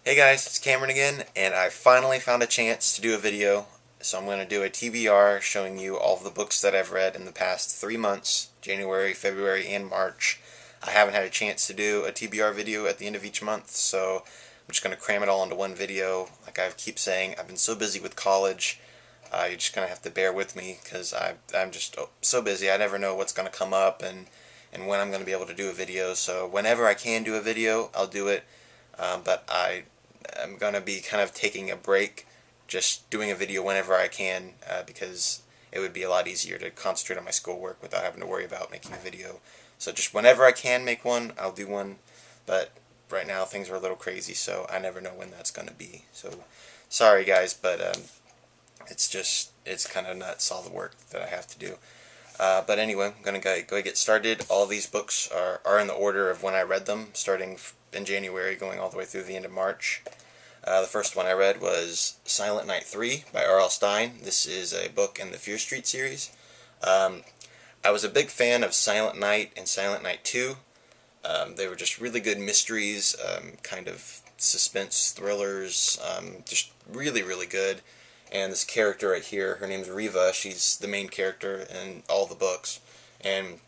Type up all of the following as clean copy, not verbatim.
Hey guys, it's Cameron again, and I finally found a chance to do a video. So I'm going to do a TBR showing you all of the books that I've read in the past 3 months, January, February, and March. I haven't had a chance to do a TBR video at the end of each month, so I'm just going to cram it all into one video. Like I keep saying, I've been so busy with college. You're just going to have to bear with me because I'm just so busy. I never know what's going to come up and when I'm going to be able to do a video. So whenever I can do a video, I'll do it. But I'm going to be kind of taking a break, just doing a video whenever I can, because it would be a lot easier to concentrate on my schoolwork without having to worry about making a video. So just whenever I can make one, I'll do one. But right now things are a little crazy, so I never know when that's going to be. So sorry guys, but it's kind of nuts, all the work that I have to do. But anyway, I'm going to go get started. All these books are in the order of when I read them, starting in January, going all the way through the end of March. The first one I read was Silent Night 3 by R.L. Stine. This is a book in the Fear Street series. I was a big fan of Silent Night and Silent Night 2. They were just really good mysteries, kind of suspense thrillers, just really, really good. And this character right here, her name's Riva. She's the main character in all the books, and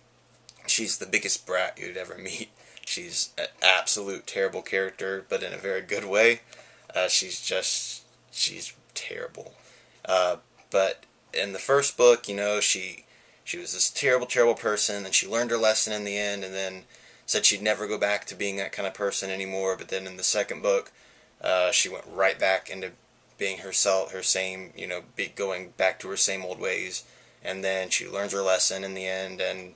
she's the biggest brat you'd ever meet. She's an absolute terrible character, but in a very good way. She's terrible. But in the first book, she was this terrible, terrible person, and she learned her lesson in the end, and then said she'd never go back to being that kind of person anymore. But then in the second book, she went right back into being herself, her same, going back to her same old ways. And then she learns her lesson in the end, and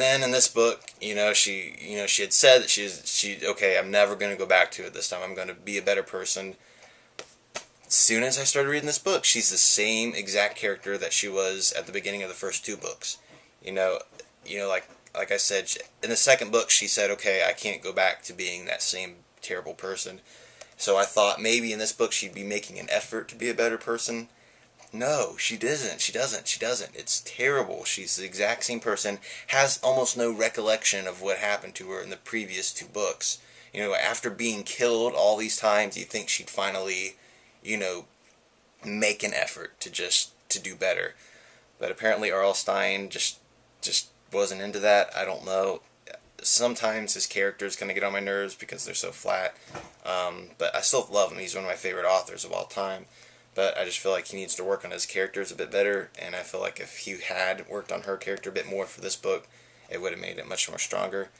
then in this book, she had said that okay, I'm never going to go back to it this time. I'm going to be a better person. As soon as I started reading this book, she's the same exact character that she was at the beginning of the first two books. Like I said, in the second book, she said, okay, I can't go back to being that same terrible person. So I thought maybe in this book she'd be making an effort to be a better person. No, she doesn't. She doesn't. She doesn't. It's terrible. She's the exact same person, has almost no recollection of what happened to her in the previous two books. After being killed all these times, you think she'd finally, make an effort to do better. But apparently R.L. Stine just wasn't into that. I don't know. Sometimes his characters kind of get on my nerves because they're so flat. But I still love him. He's one of my favorite authors of all time. But I just feel like he needs to work on his characters a bit better, and I feel like if he had worked on her character a bit more for this book, it would have made it much more stronger.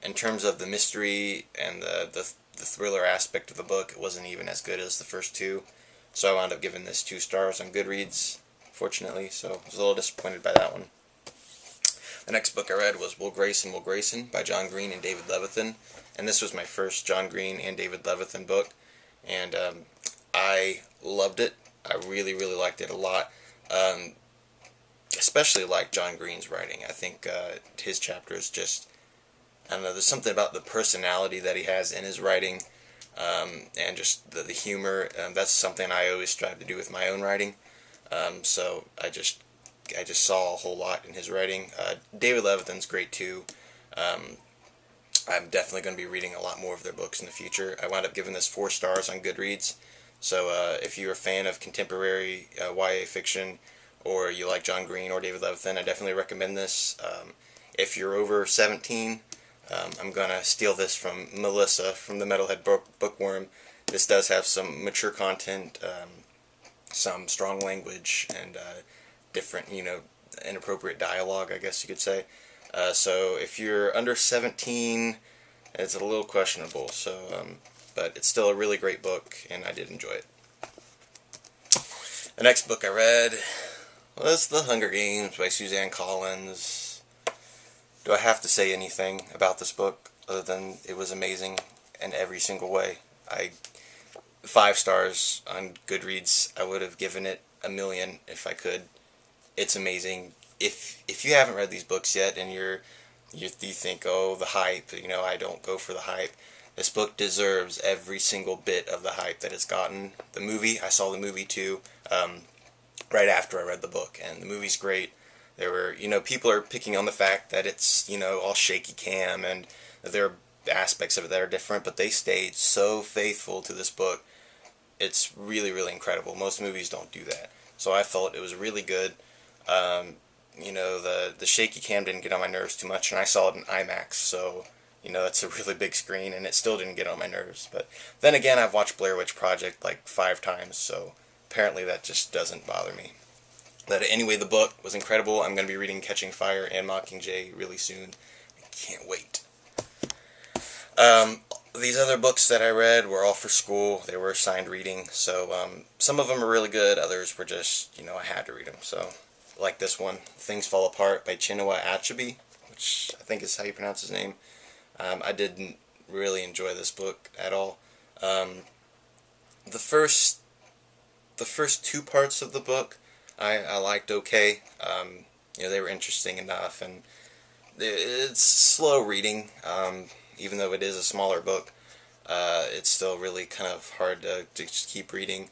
In terms of the mystery and the thriller aspect of the book, it wasn't even as good as the first two, so I wound up giving this 2 stars on Goodreads, fortunately, so I was a little disappointed by that one. The next book I read was Will Grayson by John Green and David Levithan, and this was my first John Green and David Levithan book, and I loved it. I really, really liked it a lot. Especially like John Green's writing. I think his chapters I don't know, there's something about the personality that he has in his writing, and just the humor. That's something I always strive to do with my own writing. So I just saw a whole lot in his writing. David Levithan's great too. I'm definitely going to be reading a lot more of their books in the future. I wound up giving this 4 stars on Goodreads. So if you're a fan of contemporary YA fiction, or you like John Green or David Levithan, I definitely recommend this. If you're over 17, I'm going to steal this from Melissa from the Metalhead Bookworm. This does have some mature content, some strong language, and different, inappropriate dialogue, I guess you could say. So if you're under 17, it's a little questionable. But it's still a really great book, and I did enjoy it. The next book I read was The Hunger Games by Suzanne Collins. Do I have to say anything about this book other than it was amazing in every single way? 5 stars on Goodreads. I would have given it a million if I could. It's amazing. If you haven't read these books yet and you think, oh, the hype, I don't go for the hype. This book deserves every single bit of the hype that it's gotten. The movie, I saw the movie too, right after I read the book, and the movie's great. There were, people are picking on the fact that it's, all shaky cam, and there are aspects of it that are different, but they stayed so faithful to this book. It's really, really incredible. Most movies don't do that. So I felt it was really good. You know, the shaky cam didn't get on my nerves too much, and I saw it in IMAX, so, you know, it's a really big screen, and it still didn't get on my nerves. But then again, I've watched Blair Witch Project like 5 times, so apparently that just doesn't bother me. But anyway, the book was incredible. I'm going to be reading Catching Fire and Mockingjay really soon. I can't wait. These other books that I read were all for school. They were assigned reading, so some of them are really good. Others were just, you know, I had to read them. So, like this one, Things Fall Apart by Chinua Achebe, which I think is how you pronounce his name. I didn't really enjoy this book at all. The first 2 parts of the book I liked okay. You know, they were interesting enough, and it's slow reading. Even though it is a smaller book, it's still really kind of hard to just keep reading.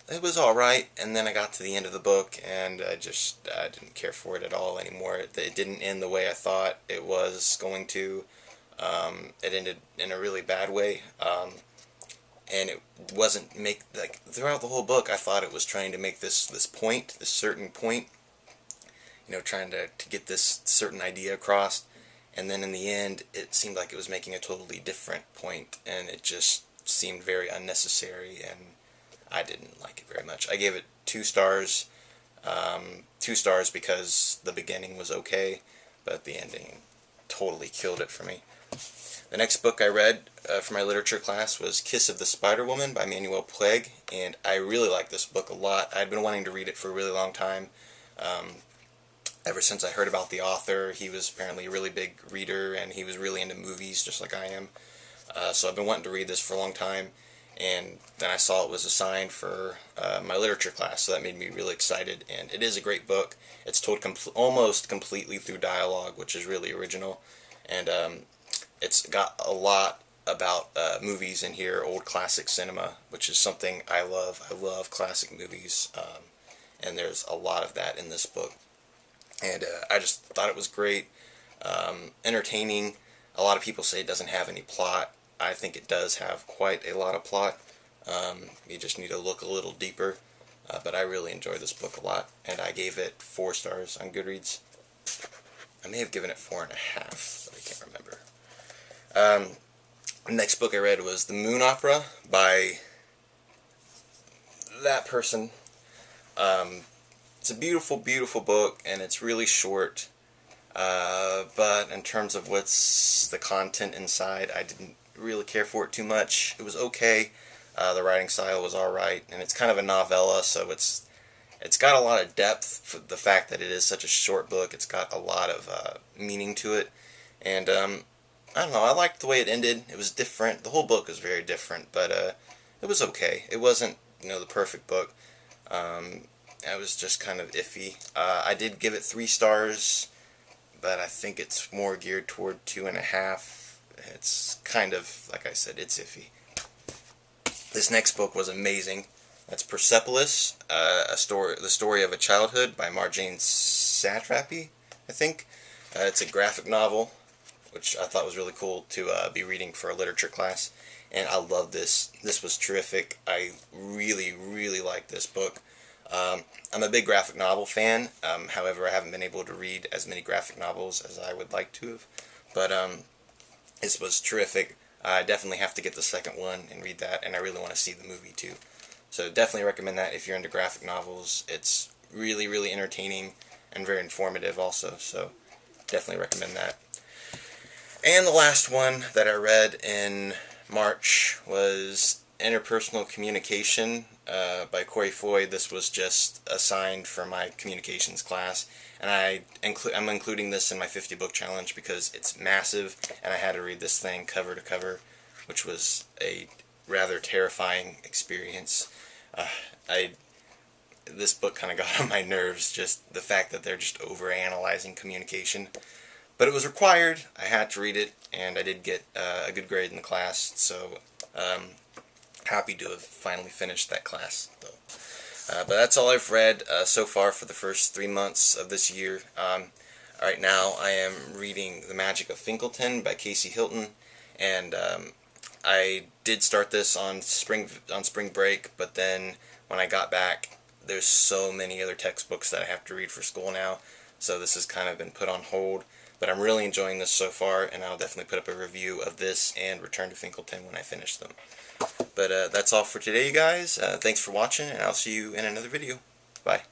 It was alright, and then I got to the end of the book, and I didn't care for it at all anymore. It didn't end the way I thought it was going to. It ended in a really bad way, and it wasn't throughout the whole book, I thought it was trying to make this certain point, you know, trying to get this certain idea across. And then in the end, it seemed like it was making a totally different point, and it just seemed very unnecessary, and I didn't like it very much. I gave it 2 stars. 2 stars because the beginning was okay, but the ending totally killed it for me. The next book I read for my literature class was Kiss of the Spider-Woman by Manuel Puig, and I really liked this book a lot. I'd been wanting to read it for a really long time. Ever since I heard about the author. He was apparently a really big reader, and he was really into movies, just like I am. So I've been wanting to read this for a long time, and then I saw it was assigned for my literature class, so that made me really excited, and it is a great book. It's told almost completely through dialogue, which is really original, and it's got a lot about movies in here, old classic cinema, which is something I love. I love classic movies, and there's a lot of that in this book. And I just thought it was great, entertaining. A lot of people say it doesn't have any plot. I think it does have quite a lot of plot. You just need to look a little deeper. But I really enjoyed this book a lot, and I gave it 4 stars on Goodreads. I may have given it 4.5, but I can't remember. The next book I read was The Moon Opera by that person. It's a beautiful, beautiful book, and it's really short, but in terms of what's the content inside, I didn't really care for it too much. It was okay. The writing style was alright, and it's kind of a novella, so it's got a lot of depth for the fact that it is such a short book. It's got a lot of meaning to it, and I don't know, I liked the way it ended. It was different. The whole book was very different, but it was okay. It wasn't, you know, the perfect book. I was just kind of iffy. I did give it 3 stars, but I think it's more geared toward 2.5. It's kind of, like I said, it's iffy. This next book was amazing. That's Persepolis, the story of a childhood by Marjane Satrapi, I think. It's a graphic novel, which I thought was really cool to be reading for a literature class. And I love this. This was terrific. I really, really liked this book. I'm a big graphic novel fan. However, I haven't been able to read as many graphic novels as I would like to have. But this was terrific. I definitely have to get the second one and read that, and I really want to see the movie too. So definitely recommend that if you're into graphic novels. It's really, really entertaining and very informative also, so definitely recommend that. And the last one that I read in March was Interpersonal Communication by Corey Foy. This was just assigned for my communications class, and I'm including this in my 50 book challenge because it's massive, and I had to read this thing cover to cover, which was a rather terrifying experience. This book kind of got on my nerves, just the fact that they're just overanalyzing communication. But it was required. I had to read it, and I did get a good grade in the class, so happy to have finally finished that class, though. But that's all I've read so far for the first 3 months of this year. Right now I am reading The Magic of Finkelton by Casey Hilton, and I did start this on spring break, but then when I got back, there's so many other textbooks that I have to read for school now, so this has kind of been put on hold. But I'm really enjoying this so far, and I'll definitely put up a review of this and Return to Finkelton when I finish them. But that's all for today, you guys. Thanks for watching, and I'll see you in another video. Bye.